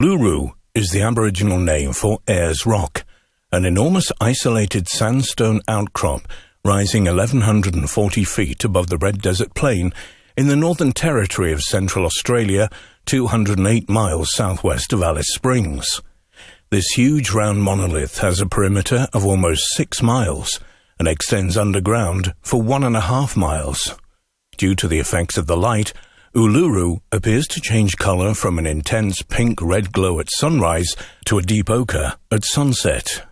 Uluru is the Aboriginal name for Ayers Rock, an enormous isolated sandstone outcrop rising 1,140 feet above the Red Desert Plain in the Northern Territory of Central Australia, 208 miles southwest of Alice Springs. This huge round monolith has a perimeter of almost 6 miles and extends underground for 1.5 miles. Due to the effects of the light, Uluru appears to change colour from an intense pink-red glow at sunrise to a deep ochre at sunset.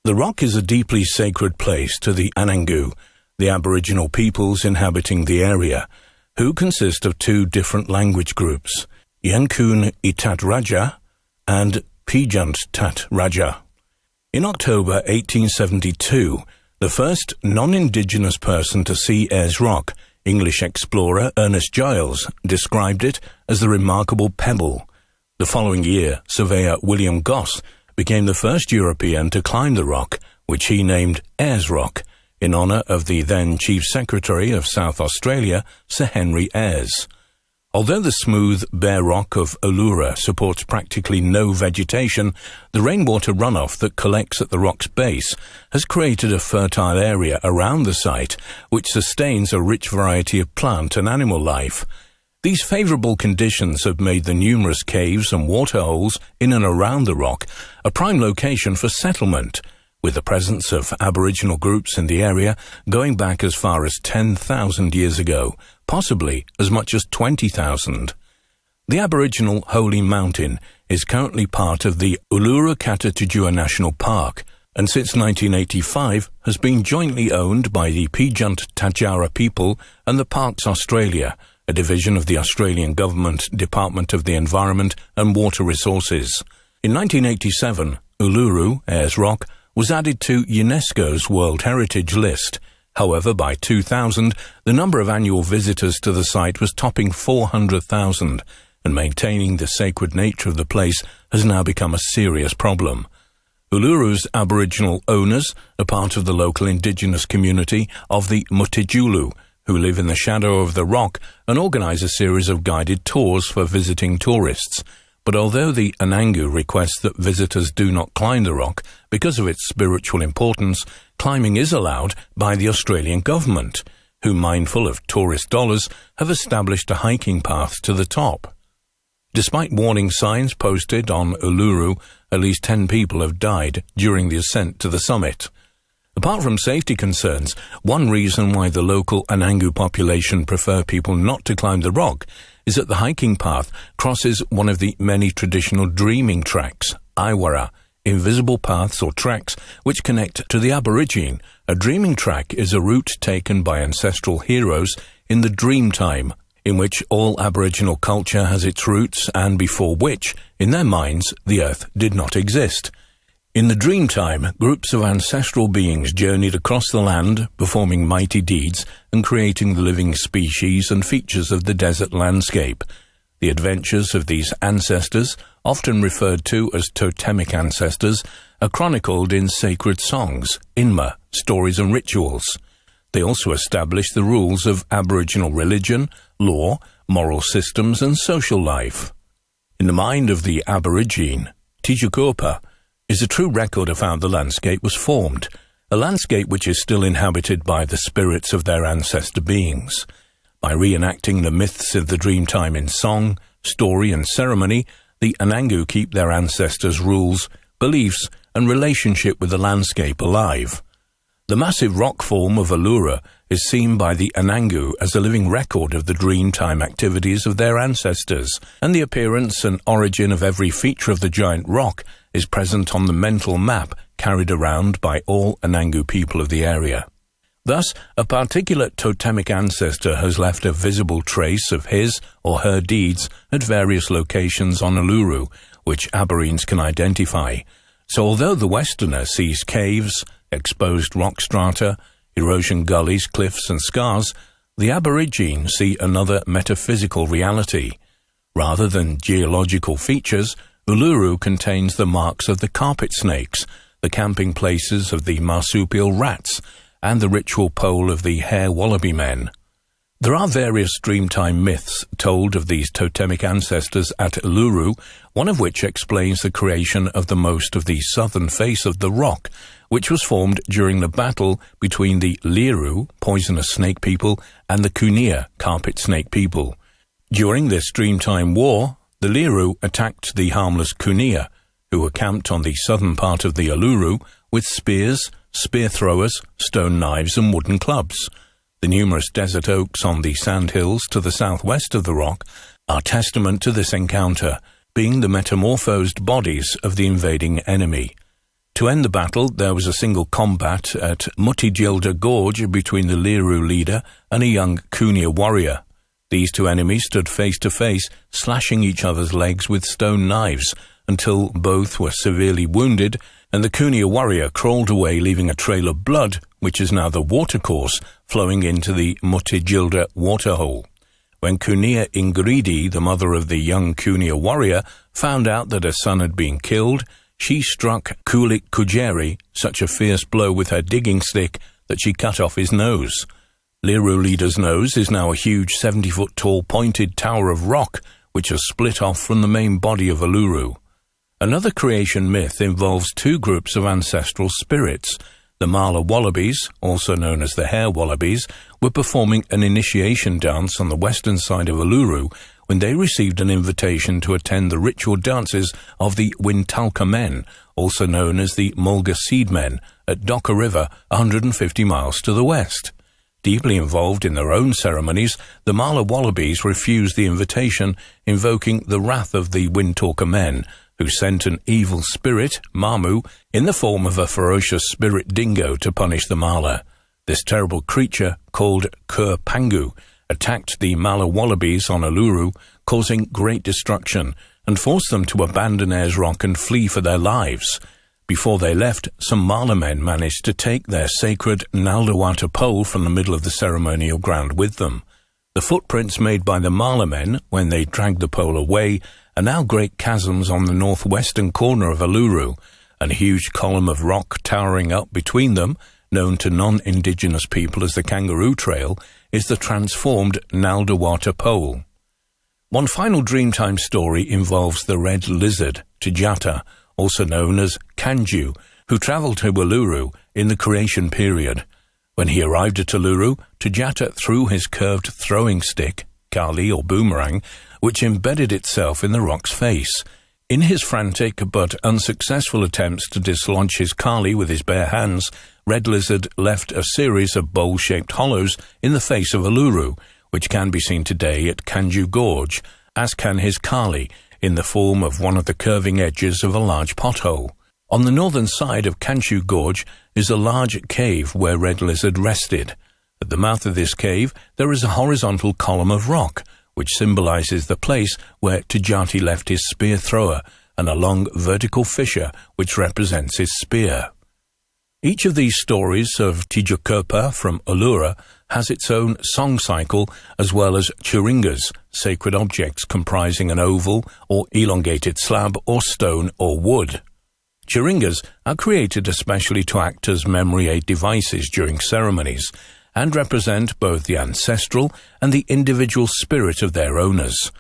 The rock is a deeply sacred place to the Anangu, the Aboriginal peoples inhabiting the area, who consist of 2 different language groups, Yankun Itat Raja and Pijunt Tat Raja. In October 1872, the first non-Indigenous person to see Ayers Rock, English explorer Ernest Giles, described it as the remarkable pebble. The following year, surveyor William Goss became the first European to climb the rock, which he named Ayers Rock, in honour of the then Chief Secretary of South Australia, Sir Henry Ayres. Although the smooth, bare rock of Uluru supports practically no vegetation, the rainwater runoff that collects at the rock's base has created a fertile area around the site which sustains a rich variety of plant and animal life. These favourable conditions have made the numerous caves and waterholes in and around the rock a prime location for settlement, with the presence of Aboriginal groups in the area going back as far as 10,000 years ago, possibly as much as 20,000. The Aboriginal Holy Mountain is currently part of the Uluru-Kata-Tjua National Park, and since 1985 has been jointly owned by the Pijunt Tjara people and the Parks Australia, a division of the Australian Government Department of the Environment and Water Resources. In 1987, Uluru, Ayers Rock, was added to UNESCO's World Heritage List. However, by 2000, the number of annual visitors to the site was topping 400,000, and maintaining the sacred nature of the place has now become a serious problem. Uluru's Aboriginal owners are part of the local indigenous community of the Mutijulu, who live in the shadow of the rock and organise a series of guided tours for visiting tourists. But although the Anangu requests that visitors do not climb the rock because of its spiritual importance, climbing is allowed by the Australian government, who, mindful of tourist dollars, have established a hiking path to the top. Despite warning signs posted on Uluru, at least 10 people have died during the ascent to the summit. Apart from safety concerns, one reason why the local Anangu population prefer people not to climb the rock is that the hiking path crosses one of the many traditional dreaming tracks, Iwara, invisible paths or tracks which connect to the Aborigine. A dreaming track is a route taken by ancestral heroes in the dream time, in which all Aboriginal culture has its roots and before which, in their minds, the earth did not exist. In the Dreamtime, groups of ancestral beings journeyed across the land, performing mighty deeds and creating the living species and features of the desert landscape. The adventures of these ancestors, often referred to as totemic ancestors, are chronicled in sacred songs, inma, stories and rituals. They also established the rules of Aboriginal religion, law, moral systems and social life. In the mind of the Aborigine, Tijukurpa is a true record of how the landscape was formed, a landscape which is still inhabited by the spirits of their ancestor beings. By reenacting the myths of the Dreamtime in song, story and ceremony, the Anangu keep their ancestors' rules, beliefs and relationship with the landscape alive. The massive rock form of Uluru is seen by the Anangu as a living record of the Dreamtime activities of their ancestors, and the appearance and origin of every feature of the giant rock is present on the mental map carried around by all Anangu people of the area. Thus, a particular totemic ancestor has left a visible trace of his or her deeds at various locations on Uluru, which Aborigines can identify. So although the Westerner sees caves, exposed rock strata, erosion gullies, cliffs and scars, the Aborigine see another metaphysical reality. Rather than geological features, Uluru contains the marks of the carpet snakes, the camping places of the marsupial rats, and the ritual pole of the hare wallaby men. There are various Dreamtime myths told of these totemic ancestors at Uluru, one of which explains the creation of the most of the southern face of the rock, which was formed during the battle between the Liru, poisonous snake people, and the Kunia, carpet snake people. During this Dreamtime war, the Liru attacked the harmless Kunia, who were camped on the southern part of the Uluru with spears, spear throwers, stone knives, and wooden clubs. The numerous desert oaks on the sandhills to the southwest of the rock are testament to this encounter, being the metamorphosed bodies of the invading enemy. To end the battle, there was a single combat at Mutijilda Gorge between the Liru leader and a young Kunia warrior. These two enemies stood face to face, slashing each other's legs with stone knives, until both were severely wounded, and the Kunia warrior crawled away, leaving a trail of blood, which is now the watercourse, flowing into the Mutijilda waterhole. When Kunia Ingridi, the mother of the young Kunia warrior, found out that her son had been killed, she struck Kulik Kujeri such a fierce blow with her digging stick that she cut off his nose. Liru leader's nose is now a huge 70-foot-tall pointed tower of rock, which has split off from the main body of Uluru. Another creation myth involves two groups of ancestral spirits. The Mala Wallabies, also known as the Hare Wallabies, were performing an initiation dance on the western side of Uluru when they received an invitation to attend the ritual dances of the Wintalka men, also known as the Mulga Seed men, at Docker River, 150 miles to the west. Deeply involved in their own ceremonies, the Mala Wallabies refused the invitation, invoking the wrath of the Wintalka men, who sent an evil spirit, Mamu, in the form of a ferocious spirit dingo to punish the Mala. This terrible creature, called Kur Pangu, attacked the Mala Wallabies on Uluru, causing great destruction, and forced them to abandon Ayers Rock and flee for their lives. Before they left, some Mala men managed to take their sacred Naldawata pole from the middle of the ceremonial ground with them. The footprints made by the Mala men, when they dragged the pole away, are now great chasms on the northwestern corner of Uluru, and a huge column of rock towering up between them, known to non-indigenous people as the Kangaroo Trail, is the transformed Naldawata pole. One final Dreamtime story involves the red lizard, Tujata, also known as Kanju, who travelled to Uluru in the creation period. When he arrived at Uluru, Tujata threw his curved throwing stick, kali or boomerang, which embedded itself in the rock's face. In his frantic but unsuccessful attempts to dislodge his kali with his bare hands, Red Lizard left a series of bowl-shaped hollows in the face of Uluru, which can be seen today at Kanju Gorge, as can his kali, in the form of one of the curving edges of a large pothole. On the northern side of Kanju Gorge is a large cave where Red Lizard rested. At the mouth of this cave there is a horizontal column of rock, which symbolizes the place where Tujati left his spear thrower, and a long vertical fissure which represents his spear. Each of these stories of Tijukurpa from Uluru has its own song cycle, as well as churingas, sacred objects comprising an oval or elongated slab or stone or wood. Churingas are created especially to act as memory aid devices during ceremonies, and represent both the ancestral and the individual spirit of their owners.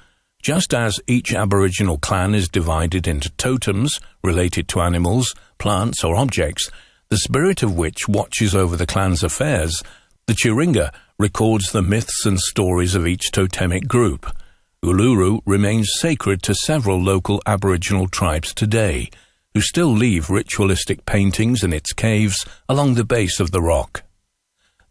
Just as each Aboriginal clan is divided into totems related to animals, plants or objects, the spirit of which watches over the clan's affairs, the Churinga records the myths and stories of each totemic group. Uluru remains sacred to several local Aboriginal tribes today, who still leave ritualistic paintings in its caves along the base of the rock.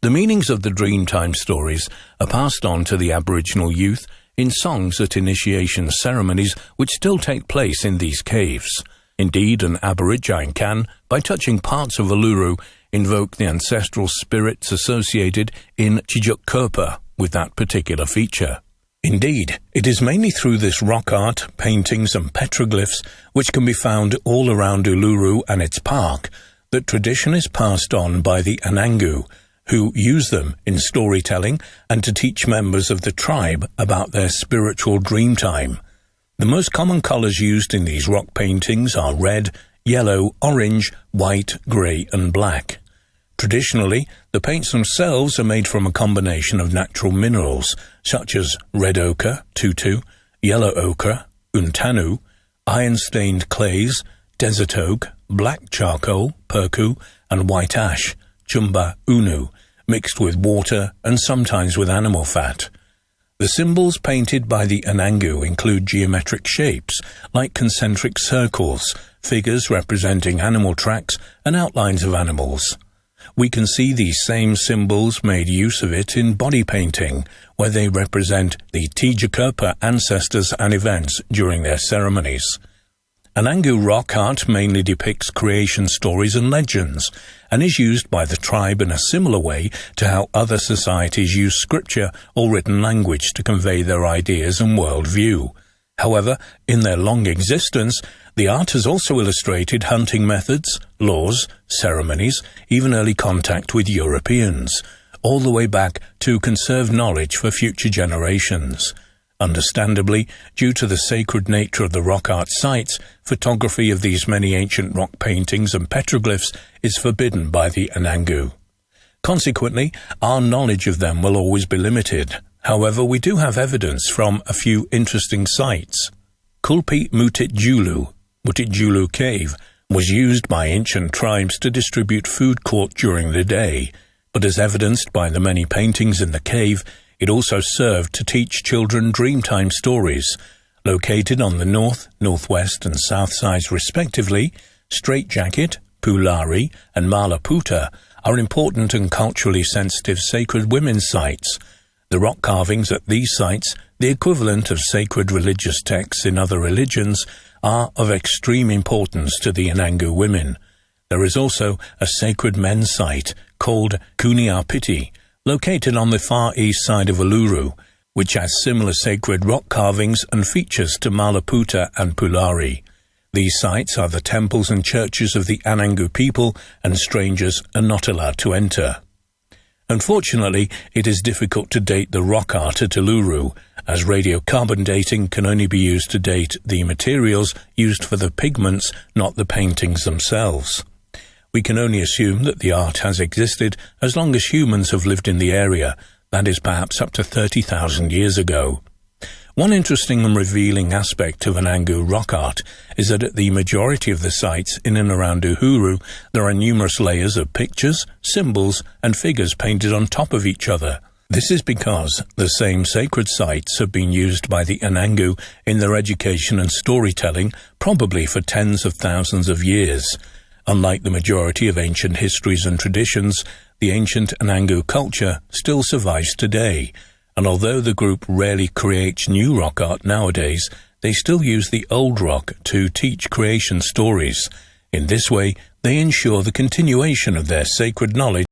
The meanings of the Dreamtime stories are passed on to the Aboriginal youth in songs at initiation ceremonies which still take place in these caves. Indeed, an Aborigine can, by touching parts of Uluru, invoke the ancestral spirits associated in Tijukurpa with that particular feature. Indeed, it is mainly through this rock art, paintings and petroglyphs, which can be found all around Uluru and its park, that tradition is passed on by the Anangu, who use them in storytelling and to teach members of the tribe about their spiritual dreamtime. The most common colours used in these rock paintings are red, yellow, orange, white, grey and black. Traditionally, the paints themselves are made from a combination of natural minerals, such as red ochre, tutu, yellow ochre, untanu, iron-stained clays, desert oak, black charcoal, perku, and white ash, chumba unu, mixed with water and sometimes with animal fat. The symbols painted by the Anangu include geometric shapes, like concentric circles, figures representing animal tracks, and outlines of animals. We can see these same symbols made use of it in body painting, where they represent the Tijakurpa ancestors and events during their ceremonies. Anangu rock art mainly depicts creation stories and legends, and is used by the tribe in a similar way to how other societies use scripture or written language to convey their ideas and worldview. However, in their long existence, the art has also illustrated hunting methods, laws, ceremonies, even early contact with Europeans, all the way back to conserve knowledge for future generations. Understandably, due to the sacred nature of the rock art sites, photography of these many ancient rock paintings and petroglyphs is forbidden by the Anangu. Consequently, our knowledge of them will always be limited. However, we do have evidence from a few interesting sites. Kulpi Mutitjulu Cave, was used by ancient tribes to distribute food caught during the day, but as evidenced by the many paintings in the cave, it also served to teach children Dreamtime stories. Located on the north, northwest and south sides respectively, Straitjacket, Pulari and Malaputa are important and culturally sensitive sacred women's sites. The rock carvings at these sites, the equivalent of sacred religious texts in other religions, are of extreme importance to the Anangu women. There is also a sacred men's site called Kuniapiti, located on the far east side of Uluru, which has similar sacred rock carvings and features to Malaputa and Pulari. These sites are the temples and churches of the Anangu people, and strangers are not allowed to enter. Unfortunately, it is difficult to date the rock art at Uluru, as radiocarbon dating can only be used to date the materials used for the pigments, not the paintings themselves. We can only assume that the art has existed as long as humans have lived in the area, that is perhaps up to 30,000 years ago. One interesting and revealing aspect of Anangu rock art is that at the majority of the sites in and around Uhuru, there are numerous layers of pictures, symbols, and figures painted on top of each other. This is because the same sacred sites have been used by the Anangu in their education and storytelling, probably for tens of thousands of years. Unlike the majority of ancient histories and traditions, the ancient Anangu culture still survives today, and although the group rarely creates new rock art nowadays, they still use the old rock to teach creation stories. In this way, they ensure the continuation of their sacred knowledge